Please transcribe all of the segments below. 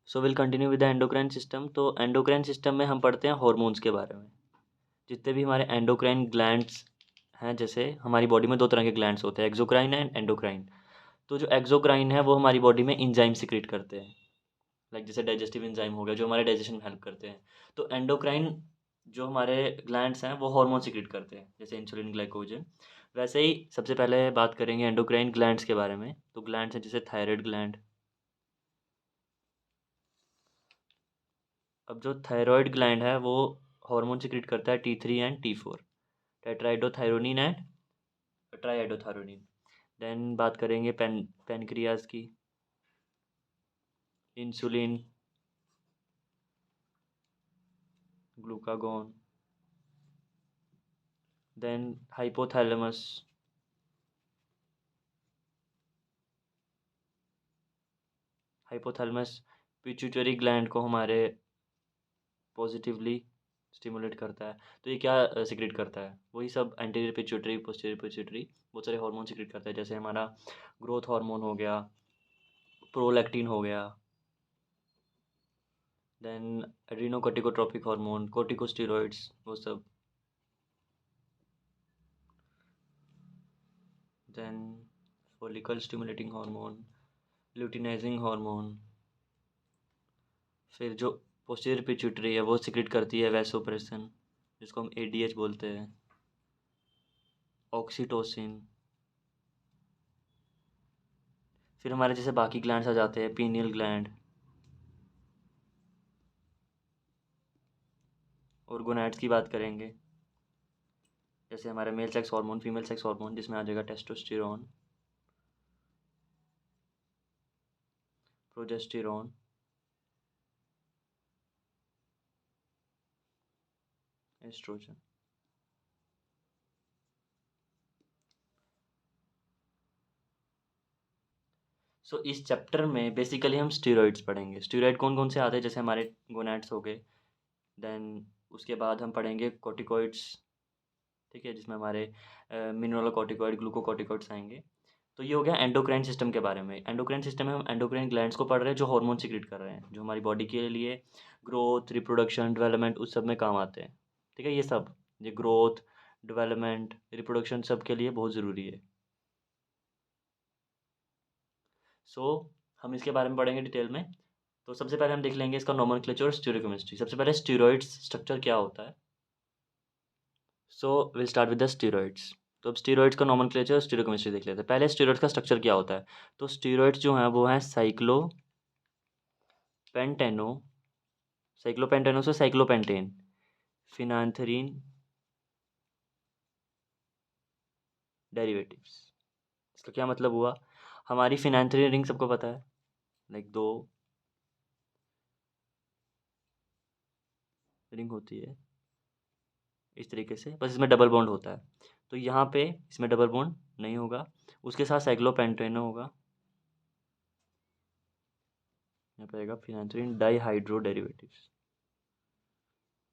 So will continue with the endocrine system. तो endocrine system में हम पढ़ते हैं हॉर्मोन्स के बारे में। जितने भी हमारे एंडोक्राइन ग्लैंड्स हैं, जैसे हमारी बॉडी में दो तरह के ग्लैंड्स होते हैं, एक्सोक्राइन एंड एंडोक्राइन। तो जो एक्सोक्राइन है वो हमारी बॉडी में इंजाइम सिक्रीट करते हैं, लाइक जैसे डाइजेस्टिव इंजाइम हो गया जो हमारे डाइजेशन में हेल्प करते हैं। तो एंडोक्राइन जो हमारे ग्लैंड्स हैं वो हार्मोन सिक्रीट करते हैं, जैसे इंसुलिन, ग्लाइकोजन। वैसे ही सबसे पहले बात करेंगे एंडोक्राइन ग्लैंड्स के बारे में। तो ग्लैंड्स हैं जैसे थायराइड ग्लैंड। अब जो थायराइड ग्लैंड है वो हार्मोन सिक्रीट करता है T3 and T4, tetraiodothyronine and triiodothyronine. Then बात करेंगे पेनक्रियाज की, insulin, glucagon. Then hypothalamus, hypothalamus pituitary gland को हमारे पॉजिटिवली स्टिमुलेट करता है। तो ये क्या सिक्रेट करता है, वही सब एंटीरियर पिट्यूटरी, पोस्टीरियर पिट्यूटरी, बहुत सारे हार्मोन सिक्रेट करता है, जैसे हमारा ग्रोथ हार्मोन हो गया, प्रोलैक्टिन हो गया, देन एड्रीनोकोर्टिकोट्रॉपिक हार्मोन, कोर्टिकोस्टेरॉइड्स, वो सब। Then follicle stimulating hormone, luteinizing hormone. फिर जो पोस्टीरियर पिट्यूटरी है वो सिक्रेट करती है वैसोप्रेसिन, जिसको हम ADH बोलते हैं, ऑक्सीटोसिन। फिर हमारे जैसे बाकी ग्लैंड्स आ जाते हैं, पीनियल ग्लैंड और गोनैड्स की बात करेंगे, जैसे हमारे male sex hormone, female sex hormone, जिसमें आ जाएगा टेस्टोस्टेरोन, प्रोजेस्टेरोन, एस्ट्रोजन। सो इस चैप्टर में बेसिकली हम स्टेरॉइड्स पढ़ेंगे। स्टेरॉइड कौन कौन से आते हैं, जैसे हमारे गोनैड्स हो गए। देन उसके बाद हम पढ़ेंगे कोर्टिकॉइड्स, ठीक है, जिसमें हमारे मिनरलोकॉर्टिकॉइड, ग्लूकोकॉर्टिकॉइड्स आएंगे। तो ये हो गया एंडोक्राइन सिस्टम के बारे में। एंडोक्राइन सिस्टम में हम एंडोक्राइन ग्लैंड्स को पढ़ रहे हैं जो हार्मोन सिक्रेट कर रहे हैं, जो हमारी बॉडी के लिए ग्रोथ, रिप्रोडक्शन, डेवलपमेंट उस सब में काम आते हैं। ठीक है, ये सब, ये ग्रोथ, डेवलपमेंट, रिप्रोडक्शन सब के लिए बहुत ज़रूरी है। सो हम इसके बारे में पढ़ेंगे डिटेल में। तो सबसे पहले हम देख लेंगे इसका नोमेनक्लेचर और स्टीरियोकेमिस्ट्री। सबसे पहले स्टीरॉइड्स स्ट्रक्चर क्या होता है। So will start with the steroids. तो अब स्टीरॉइड्स का नोमेनक्लेचर, स्टीरियोकेमिस्ट्री देख लेते हैं। पहले स्टीरॉइड्स का स्ट्रक्चर क्या होता है। तो स्टीरॉइड्स जो हैं वो हैं साइक्लोपेंटेनो, साइक्लोपेंटेनो से साइक्लोपेंटेन, फिनांथरीन डेरिवेटिव्स। इसका क्या मतलब हुआ, हमारी फिनांथरीन रिंग सबको पता है, लाइक दो रिंग होती है इस तरीके से, बस इसमें डबल बॉन्ड होता है। तो यहाँ पे इसमें डबल बॉन्ड नहीं होगा, उसके साथ साइक्लोपेंटेनो होगा, यहाँ पे आएगा फिनांथरीन डाईहाइड्रो डेरिवेटिव्स,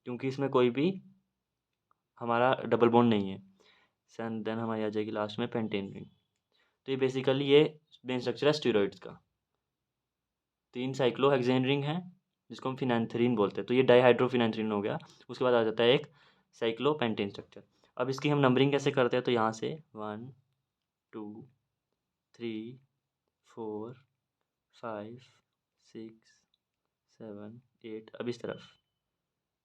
क्योंकि इसमें कोई भी हमारा डबल बॉन्ड नहीं है। देन हमारी आ जाएगी लास्ट में पेंटेन रिंग। तो ये बेसिकली ये मेन स्ट्रक्चर है स्टीरॉइड्स का। तीन साइक्लोहेक्सेन रिंग है जिसको हम फिनांथरीन बोलते हैं, तो ये डाईहाइड्रोफिनांथरीन हो गया। उसके बाद आ जाता है एक साइक्लोपेंटेन स्ट्रक्चर। अब इसकी हम नंबरिंग कैसे करते हैं, तो यहाँ से 1 2 3 4 5 6 7 8, अब इस तरफ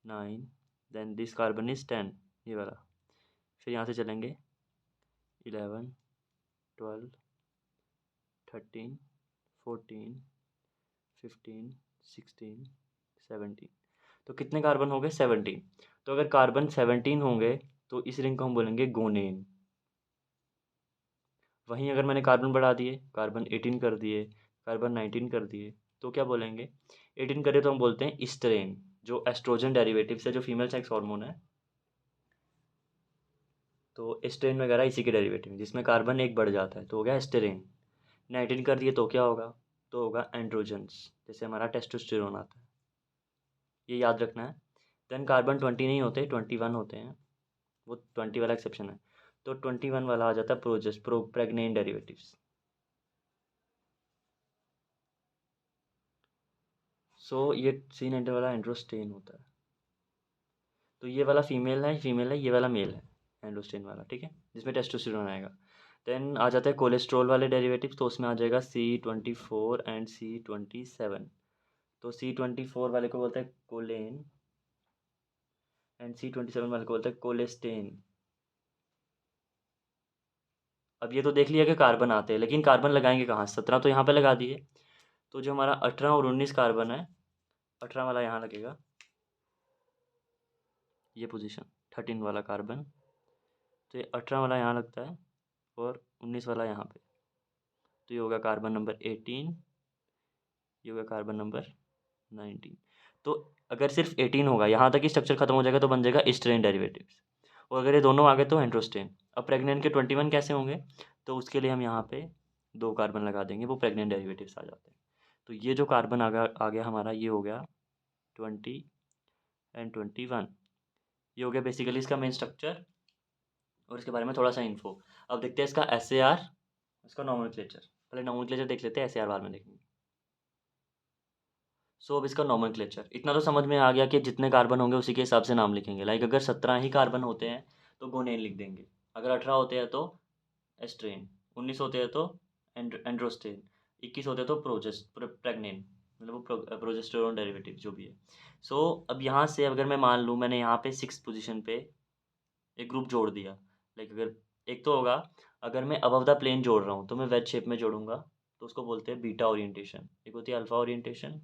9, देन दिस कार्बन इज 10, ये वाला। फिर यहाँ से चलेंगे 11 12 13 14 15 16 17। तो कितने कार्बन हो गए, 17। तो अगर कार्बन 17 होंगे तो इस रिंग को हम बोलेंगे गोनेन। वहीं अगर मैंने कार्बन बढ़ा दिए, कार्बन 18 कर दिए, कार्बन 19 कर दिए, तो क्या बोलेंगे, 18 करे तो हम बोलते हैं ईस्टरेन, जो एस्ट्रोजन डेरिवेटिव है, जो फीमेल सेक्स हार्मोन है। तो एस्ट्रेन वगैरह इसी के डेरिवेटिव है, जिसमें कार्बन एक बढ़ जाता है तो हो गया एस्टेरेन। 19 कर दिए तो क्या होगा, तो होगा एंड्रोजन्स, जैसे हमारा टेस्टोस्टेरोन आता है, ये याद रखना है। देन कार्बन 20 नहीं होते, 21 होते हैं, वो 20 वाला एक्सेप्शन है। तो 21 वाला आ जाता है प्रेग्नेंट डेरिवेटिव्स। सो ये C19 वाला एंड्रोस्टेन होता है। तो ये वाला फीमेल है, ये वाला मेल है एंड्रोस्टेन वाला, ठीक है, जिसमें टेस्टोस्टेरोन आएगा। देन आ जाता है कोलेस्ट्रॉल वाले डेरिवेटिव, तो उसमें आ जाएगा C24 एंड C27। तो C24 वाले को बोलते हैं कोलेन एंड C27 वाले को बोलते हैं कोलेस्टेन। अब ये तो देख लिया कि कार्बन आते हैं, लेकिन कार्बन लगाएंगे कहाँ? 17 तो यहाँ पे लगा दिए, तो जो हमारा 18 और 19 कार्बन है, 18 वाला यहाँ लगेगा, ये पोजीशन 13 वाला कार्बन, तो ये 18 वाला यहाँ लगता है और 19 वाला यहाँ पे, तो ये होगा कार्बन नंबर 18, ये होगा कार्बन नंबर 19। तो अगर सिर्फ 18 होगा, यहाँ तक ही स्ट्रक्चर खत्म हो जाएगा, तो बन जाएगा स्टेरेन डेरिवेटिव्स, और अगर ये दोनों आ गए तो एंड्रोस्टेन। अब प्रेग्नेंट के 21 कैसे होंगे? तो उसके लिए हम यहाँ पे 2 कार्बन लगा देंगे, वो प्रेग्नेंट डेरिवेटिव्स आ जाते हैं। तो ये जो कार्बन आ गया हमारा, ये हो गया 20 एंड 21। ये हो गया बेसिकली इसका मेन स्ट्रक्चर और इसके बारे में थोड़ा सा इन्फो। अब देखते हैं इसका SAR, इसका नॉमेनक्लेचर। पहले नॉमेनक्लेचर देख लेते हैं, SAR बाद में देखेंगे। सो अब इसका नॉमेनक्लेचर इतना तो समझ में आ गया कि जितने कार्बन होंगे उसी के हिसाब से नाम लिखेंगे। लाइक अगर 17 ही कार्बन होते हैं तो गोनेन लिख देंगे, अगर 18 होते हैं तो एस्ट्रेन, 19 होते हैं तो एंड्रोस्टेन, 21 होते हैं तो प्रेग्नेन, मतलब वो प्रोजेस्टेरोन डेरिवेटिव जो भी है। सो अब यहाँ से अगर मैं मान लूँ मैंने यहाँ पे 6 पोजीशन पे एक ग्रुप जोड़ दिया, लाइक अगर एक तो होगा, अगर मैं अबव द प्लेन जोड़ रहा हूँ तो मैं वेज शेप में जोड़ूंगा, तो उसको बोलते हैं बीटा ओरिएंटेशन। एक होती है अल्फा ओरिएंटेशन,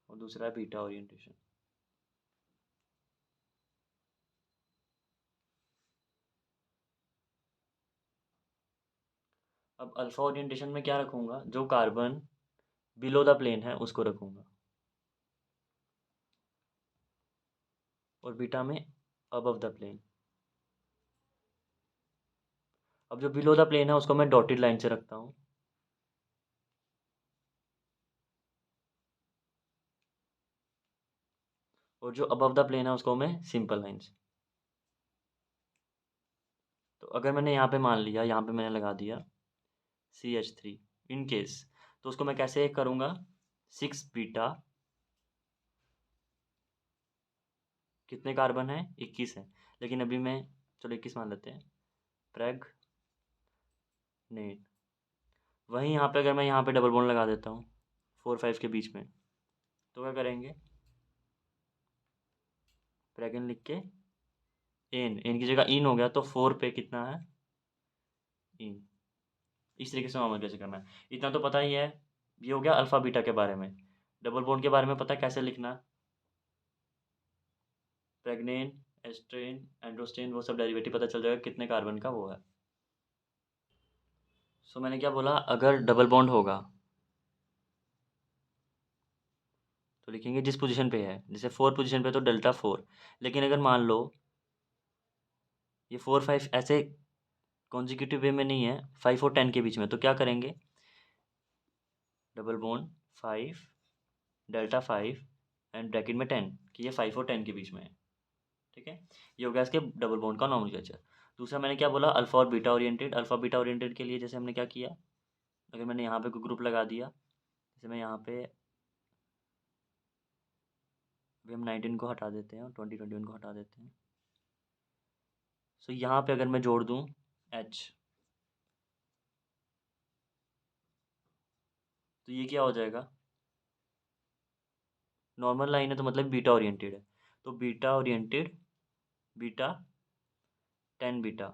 और दूसरा है बीटा ओरिएंटेशन। अब अल्फा ओरिएंटेशन में क्या रखूँगा? जो कार्बन बिलो द प्लेन है उसको रखूँगा, और बीटा में अबव द प्लेन। अब जो बिलो द प्लेन है उसको मैं डॉटेड लाइन से रखता हूँ, और जो अबव द प्लेन है उसको मैं सिंपल लाइन से। तो अगर मैंने यहाँ पे मान लिया, यहाँ पे मैंने लगा दिया CH3 इन केस, तो उसको मैं कैसे करूँगा? 6 बीटा, कितने कार्बन है? 21 है, लेकिन अभी मैं, चलो 21 मान लेते हैं, प्रेग नेट। वहीं यहाँ पे अगर मैं यहाँ पे डबल बॉन्ड लगा देता हूँ 4 5 के बीच में, तो क्या करेंगे? प्रेगन लिख के एन की जगह इन हो गया, तो 4 पे कितना है? इन। इस तरीके से नॉर्मल कैसे करना है, इतना तो पता ही है। ये हो गया अल्फा बीटा के बारे में। डबल बॉन्ड के बारे में पता है कैसे लिखना? प्रेग्नेन, एस्ट्रेन, एंड्रोस्टेन, वो सब डेरिवेटिव पता चल जाएगा कितने कार्बन का वो है। सो मैंने क्या बोला? अगर डबल बॉन्ड होगा तो लिखेंगे जिस पोजीशन पे है, जैसे 4 पोजीशन पे तो डेल्टा 4। लेकिन अगर मान लो ये 4 5 ऐसे कॉन्जिक्यूटिव वे में नहीं है, 5 और 10 के बीच में, तो क्या करेंगे? Double bond 5, delta 5 and bracket में 10, कि ये 5 और 10 के बीच में है, ठीक है। ये हो गया इसके डबल बॉन्ड का नॉमेनक्लेचर। दूसरा मैंने क्या बोला? अल्फा और beta oriented. Alpha beta oriented के लिए जैसे हमने क्या किया, अगर मैंने यहाँ पे कोई ग्रुप लगा दिया, जैसे मैं यहाँ पे, अभी हम 19 को हटा देते हैं और 21 को हटा देते हैं। सो यहाँ पे अगर मैं जोड़ दूँ H, तो ये क्या हो जाएगा? नॉर्मल लाइन है तो मतलब बीटा ओरिएंटेड है, तो बीटा ओरिएंटेड, बीटा 10 बीटा,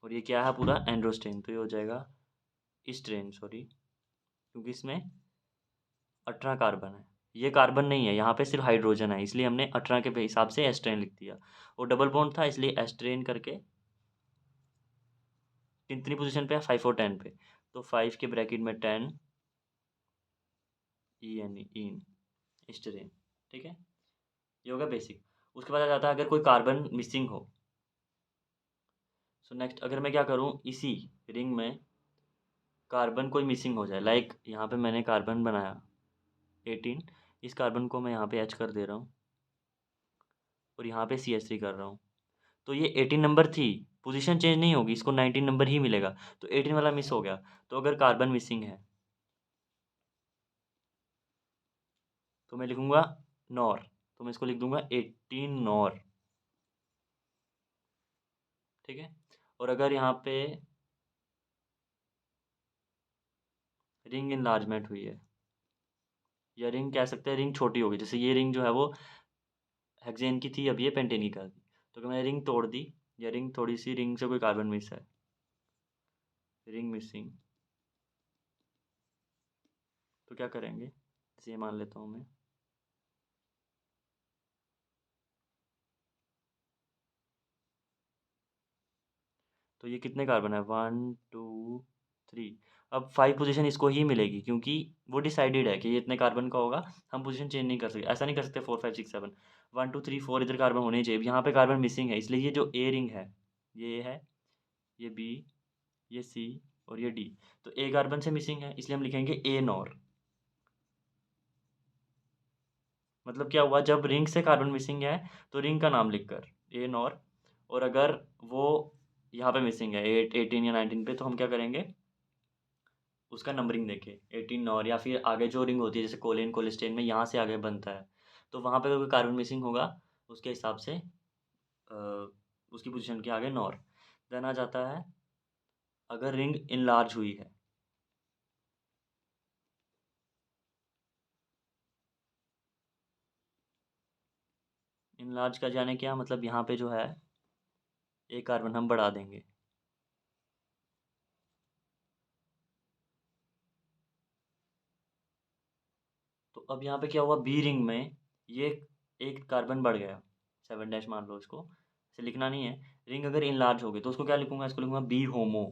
और ये क्या है? पूरा एंड्रोस्टेन, तो ये हो जाएगा स्ट्रेन, सॉरी, क्योंकि इसमें 18 कार्बन है, ये कार्बन नहीं है, यहाँ पे सिर्फ हाइड्रोजन है, इसलिए हमने 18 के हिसाब से एस्ट्रेन लिख दिया। और डबल बॉन्ड था इसलिए एस्ट्रेन करके कितनी पोजीशन पे है? 5 और 10 पे, तो 5 के ब्रैकेट में 10 इन स्टेरेन, ठीक है। ये होगा बेसिक। उसके बाद आ जाता है अगर कोई कार्बन मिसिंग हो। सो नेक्स्ट अगर मैं क्या करूँ, इसी रिंग में कार्बन कोई मिसिंग हो जाए, लाइक यहाँ पे मैंने कार्बन बनाया 18, इस कार्बन को मैं यहाँ पे H कर दे रहा हूँ और यहाँ पे CH3 कर रहा हूँ, तो ये 18 नंबर थी, पोजीशन चेंज नहीं होगी, इसको 19 नंबर ही मिलेगा। तो 18 वाला मिस हो गया। तो अगर कार्बन मिसिंग है तो मैं लिखूंगा नॉर, तो मैं इसको लिख दूंगा 18 नॉर। ठीक है। और अगर यहाँ पे रिंग इनलार्जमेंट हुई है, या रिंग कह सकते हैं रिंग छोटी होगी, जैसे ये रिंग जो है वो हेक्सेन की थी, अब ये पेंटेन की कर दी, तो अगर मैंने रिंग तोड़ दी या रिंग थोड़ी सी रिंग से कोई कार्बन मिस है, रिंग मिसिंग, तो क्या करेंगे, जैसे ये मान लेता हूँ मैं, तो ये कितने कार्बन है, 1 2 3। अब 5 पोजीशन इसको ही मिलेगी, क्योंकि वो डिसाइडेड है कि ये इतने कार्बन का होगा। हम पोजीशन चेंज नहीं कर सकते, ऐसा नहीं कर सकते 4 5 6 7 1 2 3 4 इधर कार्बन होने ही चाहिए। यहाँ पे कार्बन मिसिंग है, इसलिए ये जो ए रिंग है, ये बी, ये सी और ये डी, तो ए कार्बन से मिसिंग है, इसलिए हम लिखेंगे ए नॉर। मतलब क्या हुआ, जब रिंग से कार्बन मिसिंग है तो रिंग का नाम लिखकर ए नॉर, और अगर वो यहाँ पे मिसिंग है 18 या 19 पे, तो हम क्या करेंगे, उसका नंबरिंग देके 18 नॉर, या फिर आगे जो रिंग होती है जैसे कोलेन कोलेस्टेन में यहाँ से आगे बनता है, तो वहाँ पे अगर कोई कार्बन मिसिंग होगा उसके हिसाब से उसकी पोजीशन के आगे नॉर। देन आ जाता है अगर रिंग इनलार्ज हुई है, इनलार्ज का जाने क्या मतलब, यहाँ पे जो है एक कार्बन हम बढ़ा देंगे। तो अब यहाँ पे क्या हुआ, बी रिंग में ये एक कार्बन बढ़ गया, 7 डैश मान लो इसको, इसे लिखना नहीं है। रिंग अगर इनलार्ज हो गई तो उसको क्या लिखूंगा, इसको लिखूंगा बी होमो।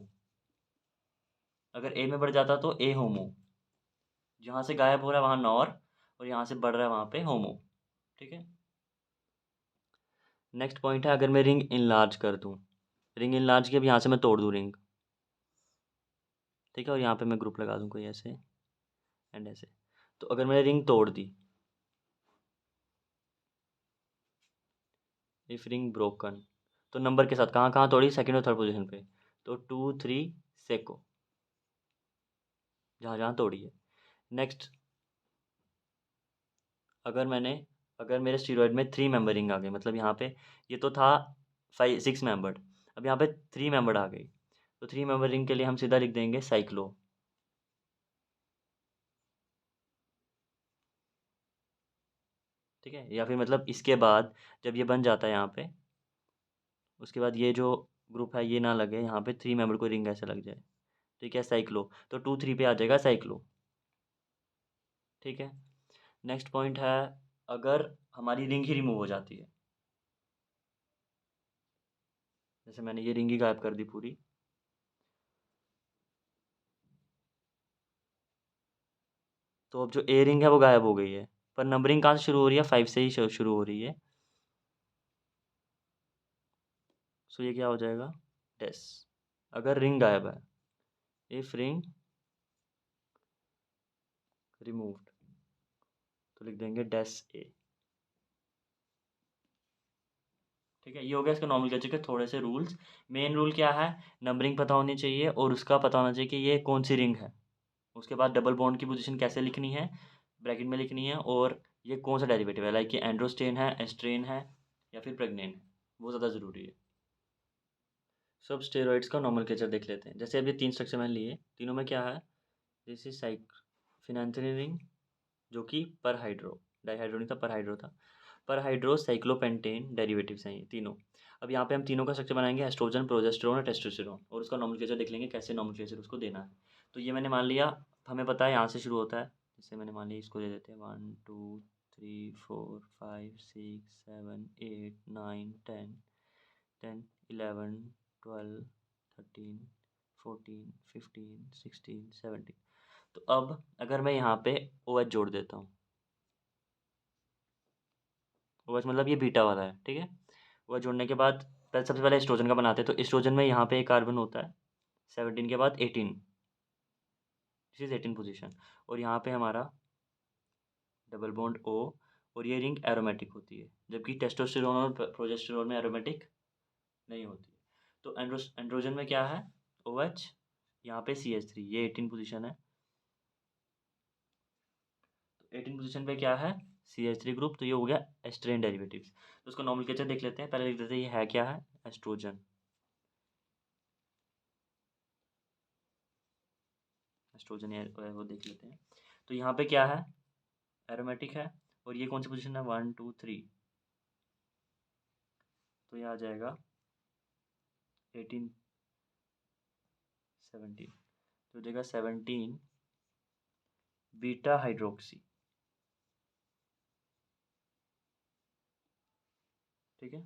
अगर ए में बढ़ जाता तो ए होमो, जहाँ से गायब हो रहा है वहाँ नॉर, और यहाँ से बढ़ रहा है वहाँ पे होमो। ठीक है। नेक्स्ट पॉइंट है, अगर मैं रिंग इनलार्ज कर दूँ, रिंग इनलार्ज की अब यहाँ से मैं तोड़ दूँ रिंग, ठीक है, और यहाँ पे मैं ग्रुप लगा दूँ कोई ऐसे एंड ऐसे। तो अगर मैंने रिंग तोड़ दी, इफ रिंग ब्रोकन, तो नंबर के साथ कहाँ कहाँ तोड़ी, सेकंड और थर्ड पोजीशन पे, तो 2 3 सेको, जहाँ जहाँ तोड़ी है। नेक्स्ट, अगर मैंने अगर मेरे स्टीरॉयड में 3 मेंबर रिंग आ गई, मतलब यहाँ पे ये तो था 5 6 मेंबर्ड, अब यहाँ पे 3 मेंबर्ड आ गई, तो 3 मेंबर रिंग के लिए हम सीधा लिख देंगे साइक्लो। ठीक है, या फिर मतलब इसके बाद जब ये बन जाता है यहाँ पे, उसके बाद ये जो ग्रुप है ये ना लगे, यहाँ पे 3 मेंबर को रिंग ऐसे लग जाए, ठीक है, साइक्लो, तो 2 3 पे आ जाएगा साइक्लो। ठीक है। नेक्स्ट पॉइंट है, अगर हमारी रिंग ही रिमूव हो जाती है, जैसे मैंने ये रिंग ही गायब कर दी पूरी, तो अब जो ए रिंग है वो गायब हो गई है, पर नंबरिंग कहाँ से शुरू हो रही है, 5 से ही शुरू हो रही है। सो ये क्या हो जाएगा, डेस। अगर रिंग गायब है, इफ रिंग रिमूव्ड, तो लिख देंगे डेस ए। ठीक है, ये हो गया इसका नॉमेनक्लेचर के थोड़े से रूल्स। मेन रूल क्या है, नंबरिंग पता होनी चाहिए और उसका पता होना चाहिए कि ये कौन सी रिंग है। उसके बाद डबल बॉन्ड की पोजीशन कैसे लिखनी है, ब्रैकेट में लिखनी है, और ये कौन सा डेरिवेटिव है, लाइक ये एंड्रोस्टेन है, एस्ट्रेन है, या फिर प्रेग्नेन है, वो ज़्यादा ज़रूरी है। सब स्टेरॉइड्स का नॉमेनक्लेचर देख लेते हैं। जैसे अभी 3 स्ट्रक्चर मैंने लिए, तीनों में क्या है, दिस इज फिनांथ्रिन रिंग, जो कि पर हाइड्रो, डाईहाइड्रो नहीं था, पर हाइड्रो था। पर हाइड्रो साइक्लोपेंटेन डेरिवेटिव्स हैं ये तीनों। अब यहाँ पे हम तीनों का स्ट्रक्चर बनाएंगे, एस्ट्रोजन, प्रोजेस्टेरोन और टेस्टोस्टेरोन, और उसका नॉमेनक्लेचर देख लेंगे कैसे नॉमेनक्लेचर उसको देना है। तो ये मैंने मान लिया, हमें पता है यहाँ से शुरू होता है, जैसे मैंने मान लिया इसको दे देते हैं 1 2 3 4 5 6 7 8 9 10 10 11 12 13 14 15 16 17। तो अब अगर मैं यहाँ पे ओ OH जोड़ देता हूँ, ओ OH मतलब ये बीटा वाला है, ठीक है। ओ OH जोड़ने के बाद सबसे पहले एस्ट्रोजन का बनाते हैं, तो एस्ट्रोजन में यहाँ पे एक कार्बन होता है, 17 के बाद 18, दिस इज 18 पोजीशन, और यहाँ पे हमारा डबल बॉन्ड ओ, और ये रिंग एरोमेटिक होती है, जबकि टेस्टोस्टेरोन और प्रोजेस्टेरोन में एरोमेटिक नहीं होती है। तो एंड्रोजन में क्या है, OH, यहाँ पे CH3, ये 18 पोजीशन है। तो 18 पोजीशन पे क्या है, CH3 ग्रुप, तो ये हो गया एस्ट्रेन डेरिवेटिव्स। तो उसका नॉमेनक्लेचर देख लेते हैं, पहले लिख देते हैं ये है क्या है, एस्ट्रोजन। एस्ट्रोजन वो देख लेते हैं। तो यहाँ पे क्या है, एरोमेटिक है, और ये कौन सी पोजीशन है, 1 2 3, तो ये आ जाएगा 18 17, तो हो जाएगा 17 बीटा हाइड्रोक्सी। ठीक है,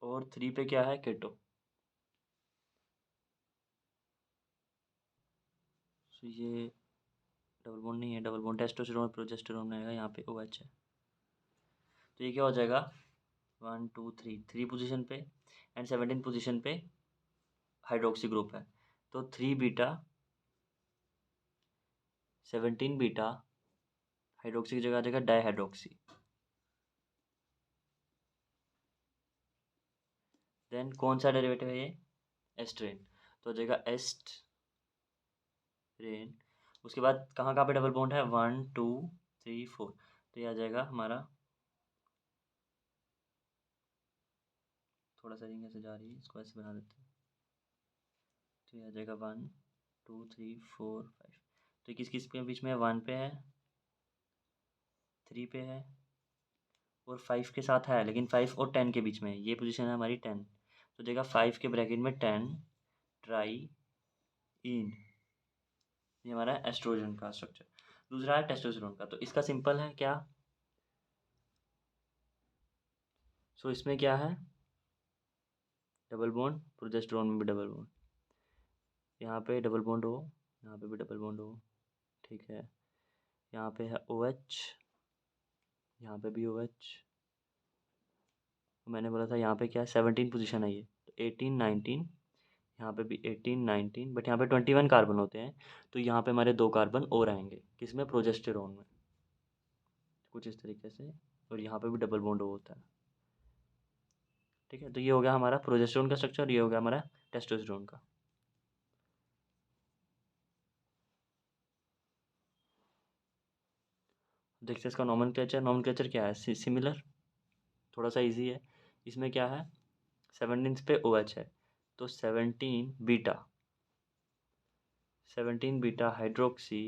और 3 पे क्या है, केटो। तो ये डबल बॉन्ड नहीं है, डबल बॉन्ड टेस्टोस्टेरोन प्रोजेस्टेरोन में आएगा, यहाँ पे OH है। तो ये क्या हो जाएगा, 1 2 3, 3 पोजीशन पे एंड 17 पोजीशन पे हाइड्रोक्सी ग्रुप है। तो 3 बीटा 17 बीटा हाइड्रोक्सी की जगह आ जाएगा डाईहाइड्रोक्सी। देन कौन सा डेरिवेटिव है ये, एस्ट्रेन, तो हो जाएगा एस्ट्रेन। उसके बाद कहाँ कहाँ पे डबल बॉन्ड है, 1 2 3 4, तो ये आ जाएगा हमारा, थोड़ा सा रिंग ऐसे जा रही है, इसको ऐसे बना देते हैं। तो ये आ जाएगा 1 2 3 4 5, तो किस किस के बीच में है, 1 पे है, 3 पे है, और 5 के साथ है, लेकिन 5 और 10 के बीच में है, ये पोजीशन है हमारी 10। तो देगा 5 के ब्रैकेट में 10 ट्राई इन, ये हमारा एस्ट्रोजन का स्ट्रक्चर। दूसरा है टेस्टोस्टेरोन का, तो इसका सिंपल है क्या, सो इसमें क्या है, डबल बॉन्ड, प्रोजेस्टेरोन में भी डबल बॉन्ड, यहाँ पे डबल बॉन्ड हो, यहाँ पे भी डबल बॉन्ड हो, ठीक है। यहाँ पे है OH, यहाँ पे भी OH, मैंने बोला था यहाँ पे क्या है, 17 पोजीशन है ये, तो 18 19, यहाँ पे भी 18 19, बट यहाँ पे 21 कार्बन होते हैं, तो यहाँ पे हमारे 2 कार्बन और आएंगे, किसमें, प्रोजेस्टेरोन में, कुछ इस तरीके से, और यहाँ पे भी डबल बॉन्ड होता है। ठीक है, तो ये हो गया हमारा प्रोजेस्टेरोन का स्ट्रक्चर, ये हो गया हमारा टेस्टोस्टेरोन का। देखते हैं इसका नॉमेनक्लेचर क्या है, सिमिलर, थोड़ा सा इजी है। इसमें क्या है, 17 पे OH है, तो 17 बीटा हाइड्रोक्सी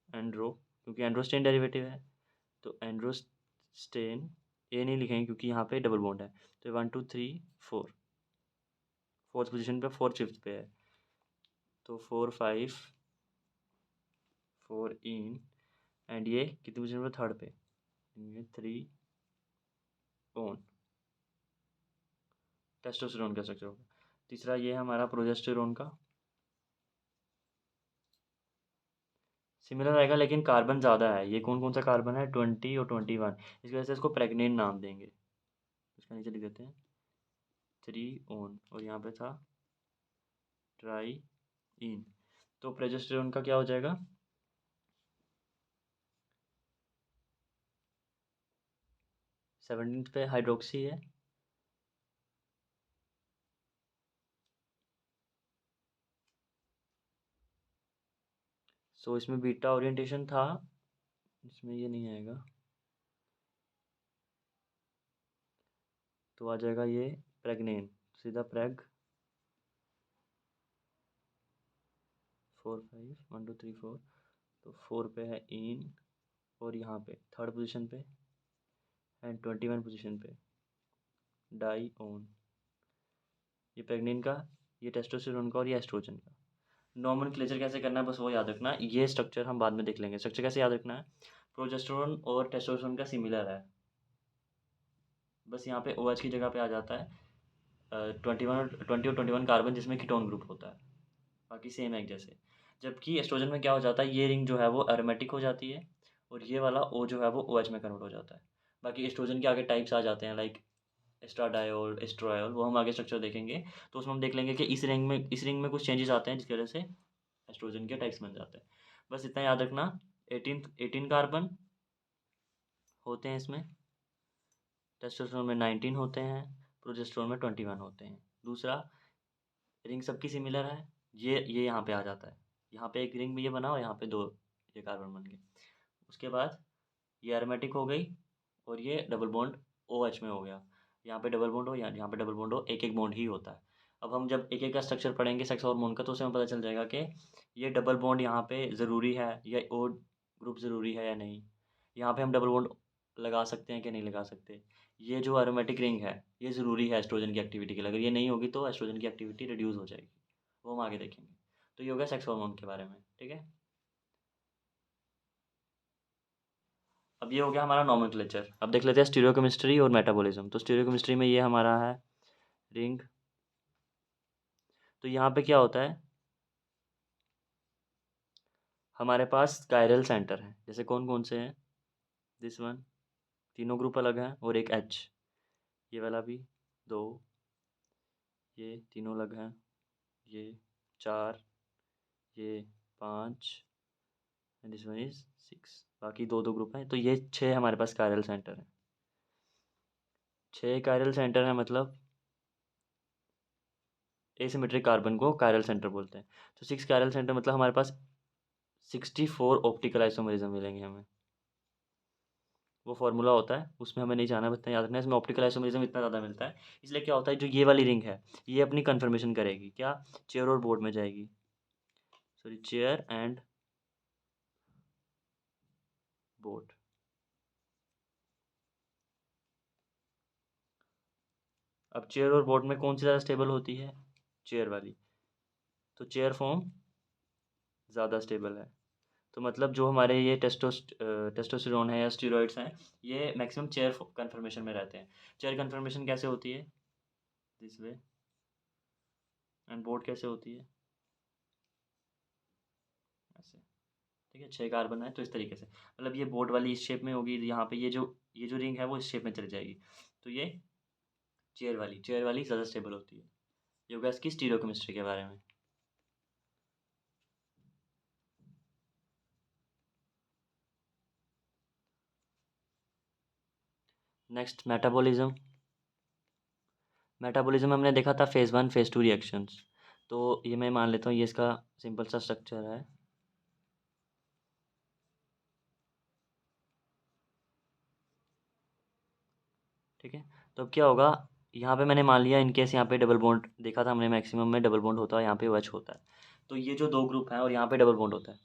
एंड्रो, क्योंकि एंड्रोस्टेन डेरिवेटिव है, तो एंड्रोस्टेन, ए नहीं लिखेंगे क्योंकि यहाँ पे डबल बॉन्ड है, तो 1 2 3 4, फोर्थ पोजीशन पे, 4 5 पे है, तो 4 5 4 इन, एंड ये कितनी पोजीशन पे, थर्ड पे, ये 3 ऑन, टेस्टोस्टेरोन का स्ट्रक्चर होगा। तीसरा ये है हमारा प्रोजेस्टेरोन का, सिमिलर आएगा लेकिन कार्बन ज़्यादा है, ये कौन कौन सा कार्बन है, 20 और 21, इसकी वजह से इसको प्रेग्नेंट नाम देंगे। इसका नीचे लिख देते हैं 3 ऑन, और यहाँ पे था ट्राई इन, तो प्रोजेस्टेरोन का क्या हो जाएगा, 17 पे हाइड्रोक्सी है, सो इसमें बीटा ओरिएंटेशन था, इसमें ये नहीं आएगा, तो आ जाएगा ये प्रेग्नेंट, सीधा प्रेग, 4 5 1 2 3 4, तो 4 पे है इन, और यहाँ पे थर्ड पोजीशन पे एंड 21 पोजीशन पे डाई ऑन, ये प्रेग्नेंट का, ये टेस्टोस्टेरोन का, और ये एस्ट्रोजन का। नॉमेनक्लेचर कैसे करना है, बस वो याद रखना, ये स्ट्रक्चर हम बाद में देख लेंगे। स्ट्रक्चर कैसे याद रखना है, प्रोजेस्टेरोन और टेस्टोस्टेरोन का सिमिलर है, बस यहाँ पे OH की जगह पे आ जाता है 20 और 21 कार्बन, जिसमें कीटोन ग्रुप होता है, बाकी सेम है एक जैसे। जबकि एस्ट्रोजन में क्या हो जाता है, ये रिंग जो है वो एरोमेटिक हो जाती है, और ये वाला O जो है वो OH में कन्वर्ट हो जाता है। बाकी एस्ट्रोजन के आगे टाइप्स आ जाते हैं, लाइक एस्ट्राडायोल, एस्ट्रोयोल, वो हम आगे स्ट्रक्चर देखेंगे, तो उसमें हम देख लेंगे कि इस रिंग में कुछ चेंजेस आते हैं, जिसकी वजह से एस्ट्रोजन के टाइप्स बन जाते हैं। बस इतना याद रखना, 18 कार्बन होते हैं इसमें, टेस्टोस्टेरोन में 19 होते हैं, प्रोजेस्टेरोन में 21 होते हैं। दूसरा, रिंग सबकी सिमिलर है, ये यहाँ पे आ जाता है, यहाँ पे एक रिंग में ये बना और यहाँ पे 2 ये कार्बन बन गए। उसके बाद ये एरोमेटिक हो गई और ये डबल बॉन्ड OH में हो गया। यहाँ पे डबल बॉन्ड हो, यहाँ पे डबल बॉन्ड हो, एक बॉन्ड ही होता है। अब हम जब एक का स्ट्रक्चर पढ़ेंगे सेक्स हार्मोन का, तो उससे हमें पता चल जाएगा कि ये डबल बॉन्ड यहाँ पे ज़रूरी है या O ग्रुप ज़रूरी है या नहीं। यहाँ पे हम डबल बॉन्ड लगा सकते हैं कि नहीं लगा सकते। ये जो एरोमेटिक रिंग है ये ज़रूरी है एस्ट्रोजन की एक्टिविटी के लिए, अगर ये नहीं होगी तो एस्ट्रोजन की एक्टिविटी रिड्यूस हो जाएगी, वो हम आगे देखेंगे। तो ये हो गया सेक्स हार्मोन के बारे में, ठीक है। अब ये हो गया हमारा नोमेनक्लेचर। अब देख लेते हैं स्टीरियोकेमिस्ट्री और मेटाबॉलिज्म। तो स्टीरियोकेमिस्ट्री में ये हमारा है रिंग। तो यहाँ पे क्या होता है, हमारे पास कायरल सेंटर है, जैसे कौन कौन से हैं, दिस वन, तीनों ग्रुप अलग हैं, और एक H, ये वाला भी 2, ये तीनों अलग हैं, ये 4, ये 5, एंड दिस वन इज 6, बाकी 2 ग्रुप हैं। तो ये 6 हमारे पास कायरल सेंटर हैं। 6 कायरल सेंटर हैं, मतलब एसिमेट्रिक कार्बन को कायरल सेंटर बोलते हैं। तो 6 कायरल सेंटर मतलब हमारे पास 64 ऑप्टिकल आइसोमरिज्म मिलेंगे हमें। वो फार्मूला होता है, उसमें हमें नहीं जाना, इतना याद रखना है। इसमें ऑप्टिकल आइसोमरिज्म इतना ज़्यादा मिलता है, इसलिए क्या होता है, जो ये वाली रिंग है ये अपनी कन्फर्मेशन करेगी, क्या, चेयर और बोर्ड में जाएगी, सॉरी चेयर एंड बोर्ड। अब चेयर और बोर्ड में कौन सी ज़्यादा स्टेबल होती है, चेयर वाली। तो चेयर फॉर्म ज़्यादा स्टेबल है। तो मतलब जो हमारे ये टेस्टोस्टेरोन है या स्टीरॉइड्स हैं, ये मैक्सिमम चेयर कन्फर्मेशन में रहते हैं। चेयर कन्फर्मेशन कैसे होती है, दिस वे, एंड बोर्ड कैसे होती है, ऐसे, ठीक है। 6 कार्बन है तो इस तरीके से, मतलब ये बोर्ड वाली इस शेप में होगी, यहाँ पे ये जो रिंग है वो इस शेप में चली जाएगी। तो ये चेयर वाली ज़्यादा स्टेबल होती है। ये होगा इसकी स्टीरियोकेमिस्ट्री के बारे में। Next metabolism. मेटाबॉलिज्म हमने देखा था फेज़ 1 फेज़ 2 रिएक्शंस। तो ये मैं मान लेता हूँ ये इसका सिंपल सा स्ट्रक्चर है। ठीक है। तो अब क्या होगा, यहाँ पे मैंने मान लिया इनकेस यहाँ पे डबल बॉन्ड देखा था हमने, मैक्सिमम में डबल बॉन्ड होता है, यहाँ पे OH होता है। तो ये जो 2 ग्रुप हैं और यहाँ पे डबल बॉन्ड होता है,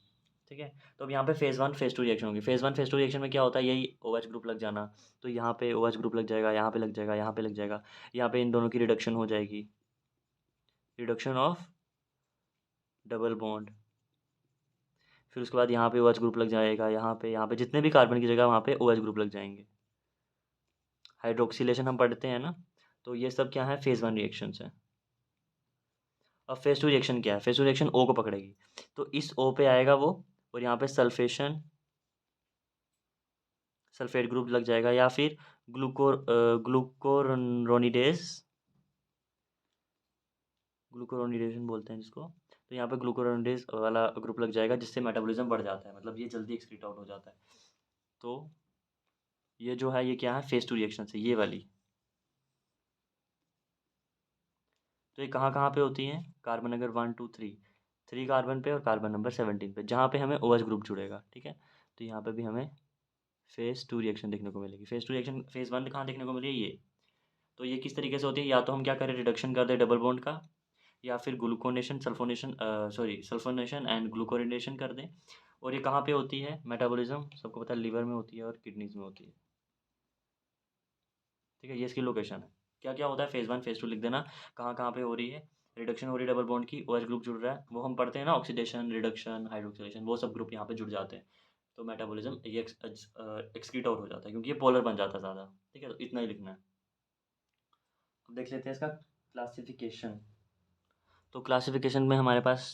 ठीक है। तो अब यहाँ पे फेज़ 1 फेज़ 2 रिएक्शन होगी। फेज़ 1 फेज़ 2 रिएक्शन में क्या होता है, यही OH ग्रुप लग जाना। तो यहाँ पे OH ग्रुप लग जाएगा, यहाँ पे लग जाएगा, यहाँ पे लग जाएगा, यहाँ पे इन दोनों की रिडक्शन हो जाएगी, रिडक्शन ऑफ डबल बॉन्ड। फिर उसके बाद यहाँ पे OH ग्रुप लग जाएगा, यहाँ पे जितने भी कार्बन की जगह वहाँ पे OH ग्रुप लग जाएंगे। हाइड्रोक्सिलेशन हम पढ़ते हैं ना, तो ये सब क्या है, फेज़ 1 रिएक्शंस हैं। अब फेज़ 2 रिएक्शन क्या है, फेज़ 2 रिएक्शन O को पकड़ेगी, तो इस O पे आएगा वो, और यहाँ पे सल्फेट ग्रुप लग जाएगा, या फिर ग्लूकोरोनिडेज, ग्लूकोरोनिडेशन बोलते हैं जिसको। तो यहाँ पे ग्लूकोरोनिडेज वाला ग्रुप लग जाएगा, जिससे मेटाबॉलिज्म बढ़ जाता है, मतलब ये जल्दी एक्सक्रीट आउट हो जाता है। तो ये जो है ये क्या है, फेज़ 2 रिएक्शन है ये वाली। तो ये कहाँ कहाँ पे होती हैं, कार्बन अगर 1 2 3 कार्बन पे और कार्बन नंबर 17 पे, जहाँ पे हमें OH ग्रुप जुड़ेगा, ठीक है। तो यहाँ पे भी हमें फेज़ 2 रिएक्शन देखने को मिलेगी। फेज़ 2 रिएक्शन फेज़ 1 कहाँ देखने को मिली है, ये। तो ये किस तरीके से होती है, या तो हम क्या करें, रिडक्शन कर दें डबल बॉन्ड का, या फिर ग्लूकोनेशन सल्फोनेशन एंड ग्लूकोरिनेशन कर दें। और ये कहाँ पे होती है मेटाबॉलिज्म, सबको पता है लिवर में होती है और किडनीज में होती है, ठीक है। ये इसकी लोकेशन है। क्या क्या होता है, फेज़ 1 फेज़ 2 लिख देना, कहाँ कहाँ पे हो रही है, रिडक्शन हो रही है डबल बॉन्ड की, OH ग्रुप जुड़ रहा है, वो हम पढ़ते हैं ना, ऑक्सीडेशन, रिडक्शन, हाइड्रोक्सिलेशन, वो सब ग्रुप यहाँ पे जुड़ जाते हैं। तो मेटाबॉलिज्म ये एक्सक्रीट आउट हो जाता है, क्योंकि ये पोलर बन जाता है ज़्यादा, ठीक है। तो इतना ही लिखना है। अब देख लेते हैं इसका क्लासिफिकेशन। तो क्लासिफिकेशन में हमारे पास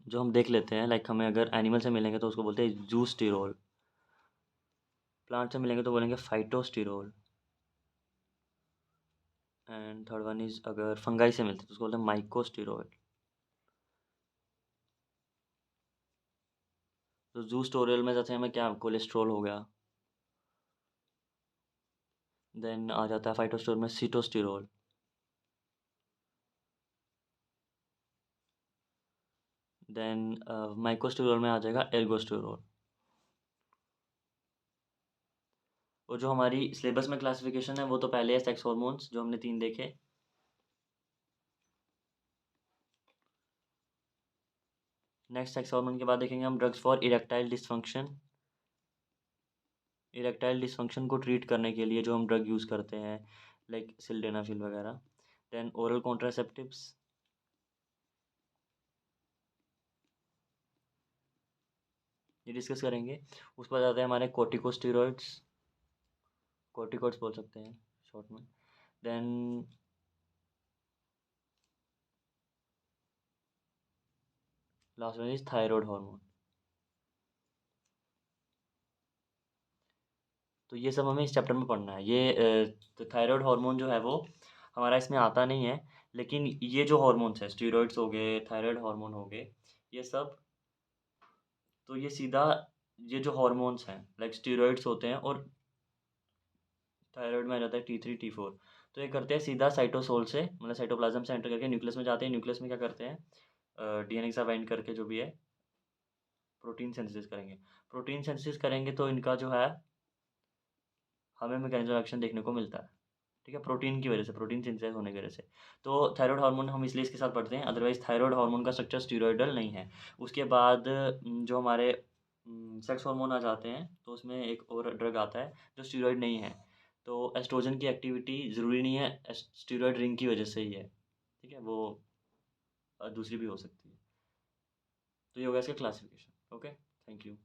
जो हम देख लेते हैं, लाइक हमें अगर एनिमल से मिलेंगे तो उसको बोलते हैं जूस्टिरोल, प्लांट से मिलेंगे तो बोलेंगे फाइटोस्टिरोल, एंड थर्ड वन इज अगर फंगाई से मिलते हैं तो उसको बोलते हैं माइकोस्टिरोल। तो जूस्टोरियल में जैसे हमें क्या, कोलेस्ट्रॉल हो गया, देन आ जाता है फाइटोस्टेरोल में सीटोस्टेरोल। देन माइकोस्टेरोल में आ जाएगा एर्गोस्टेरोल। और जो हमारी सिलेबस में क्लासिफिकेशन है वो तो पहले है, सेक्स हार्मोन्स जो हमने 3 देखे। नेक्स्ट सेक्स हार्मोन के बाद देखेंगे हम drugs for erectile dysfunction. Erectile dysfunction को ट्रीट करने के लिए जो हम ड्रग यूज़ करते हैं, लाइक सिल्डेनाफिल वगैरह। Then oral contraceptives. ये डिस्कस करेंगे। उस पर जाते हैं हमारे कोर्टिकोस्टेरॉइड्स, कोर्टिकॉइड्स बोल सकते हैं शॉर्ट में। Then last one is thyroid hormone. तो ये सब हमें इस चैप्टर में पढ़ना है। ये तो थायराइड हार्मोन जो है वो हमारा इसमें आता नहीं है, लेकिन ये जो हार्मोन्स हैं, स्टेरॉइड्स हो गए, थायराइड हार्मोन हो गए, ये सब, तो ये सीधा, ये जो हार्मोन्स हैं लाइक स्टेरॉइड्स होते हैं और थायराइड में आ जाता है T3 T4। तो ये करते हैं सीधा साइटोसोल से, मतलब साइटोप्लाज्म से एंटर करके न्यूक्लियस में जाते हैं। न्यूक्लियस में क्या करते हैं, डीएनए के साथ बाइंड करके जो भी है प्रोटीन सिंथेसिस करेंगे। प्रोटीन सिंथेसिस करेंगे तो इनका जो है हमें मैकेनिज्म एक्शन देखने को मिलता है। ठीक है, प्रोटीन की वजह से, प्रोटीन सिंथेसाइज होने की वजह से। तो थायराइड हार्मोन हम इसलिए इसके साथ पढ़ते हैं, अदरवाइज थायराइड हार्मोन का स्ट्रक्चर स्टीरॉयडल नहीं है। उसके बाद जो हमारे सेक्स हार्मोन आ जाते हैं, तो उसमें एक और ड्रग आता है जो स्टीरॉयड नहीं है। तो एस्ट्रोजन की एक्टिविटी ज़रूरी नहीं है स्टीरॉयड रिंग की वजह से ही है। ठीक है, वो दूसरी भी हो सकती है। तो ये हो गया इसका क्लासिफिकेशन। Okay, thank you.